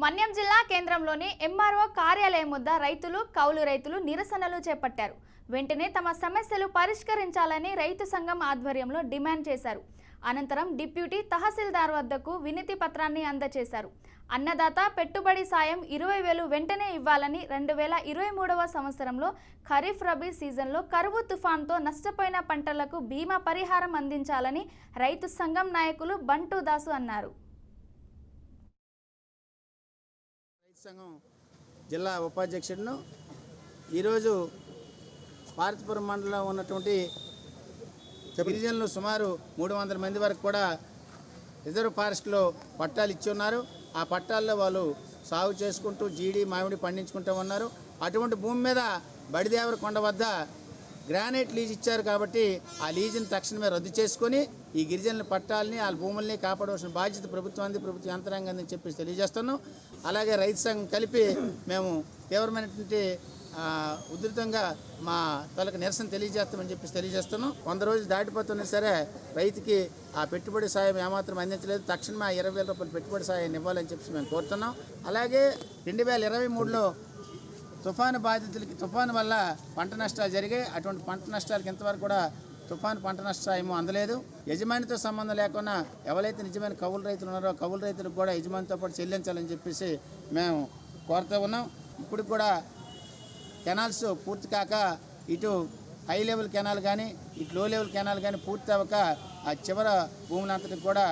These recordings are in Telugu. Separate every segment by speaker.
Speaker 1: మన్యం జిల్లా కేంద్రంలోని ఎంఆర్ఓ కార్యాలయం వద్ద రైతులు కౌలు రైతులు నిరసనలు చేపట్టారు. వెంటనే తమ సమస్యలు పరిష్కరించాలని రైతు సంఘం ఆధ్వర్యంలో డిమాండ్ చేశారు. అనంతరం డిప్యూటీ తహసీల్దార్ వద్దకు వినతి పత్రాన్ని అందజేశారు. అన్నదాత పెట్టుబడి సాయం 20,000 వెంటనే ఇవ్వాలని, 2023వ సంవత్సరంలో ఖరీఫ్ రబీ సీజన్లో కరువు తుఫాన్తో నష్టపోయిన పంటలకు బీమా పరిహారం అందించాలని రైతు సంఘం నాయకులు బంటు దాసు అన్నారు.
Speaker 2: సంఘం జిల్లా ఉపాధ్యక్షుడును ఈరోజు పార్వతీపురం మండలంలో ఉన్నటువంటి గిరిజనులు సుమారు 300 మంది వరకు కూడా రిజర్వ్ ఫారెస్ట్లో పట్టాలు ఇచ్చి ఉన్నారు. ఆ పట్టాల్లో వాళ్ళు సాగు చేసుకుంటూ జీడి మామిడి పండించుకుంటూ ఉన్నారు. అటువంటి భూమి మీద బడిదేవర కొండ వద్ద గ్రానైట్ లీజ్ ఇచ్చారు కాబట్టి ఆ లీజుని తక్షణమే రద్దు చేసుకొని ఈ గిరిజనుల పట్టాలని వాళ్ళ భూముల్ని కాపాడవలసిన బాధ్యత ప్రభుత్వానికి, ప్రభుత్వ యంత్రాంగం అని చెప్పేసి తెలియజేస్తున్నాం. అలాగే రైతు సంఘం కలిపి మేము తీవ్రమైనటువంటి ఉధృతంగా మా తలకు నిరసన తెలియజేస్తామని చెప్పేసి తెలియజేస్తున్నాం. 100 రోజులు దాటిపోతున్నా సరే రైతుకి ఆ పెట్టుబడి సాయం ఏమాత్రం అందించలేదు. తక్షణమే ఆ 20,000 రూపాయల పెట్టుబడి సాయాన్ని ఇవ్వాలని చెప్పేసి మేము కోరుతున్నాం. అలాగే 2023లో తుఫాను బాధితులకి తుఫాను వల్ల పంట నష్టాలు జరిగాయి. అటువంటి పంట నష్టాలకు ఇంతవరకు కూడా తుఫాను పంట నష్టాయేమో అందలేదు. యజమానితో సంబంధం లేకుండా ఎవరైతే నిజమైన కౌలు రైతులు ఉన్నారో కౌలు రైతులకు కూడా యజమానితో పాటు చెల్లించాలని చెప్పేసి మేము కోరుతూ ఉన్నాం. ఇప్పుడు కూడా కెనాల్స్ పూర్తి కాక ఇటు హై లెవెల్ కెనాల్ కానీ ఇటు లో లెవెల్ కెనాల్ కానీ పూర్తి అవ్వక ఆ చివర భూములంతటికి కూడా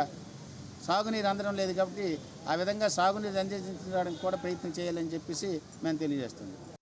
Speaker 2: సాగునీరు అందడం లేదు. కాబట్టి ఆ విధంగా సాగునీరు అందించడానికి కూడా ప్రయత్నం చేయాలని చెప్పేసి మేము తెలియజేస్తున్నాం.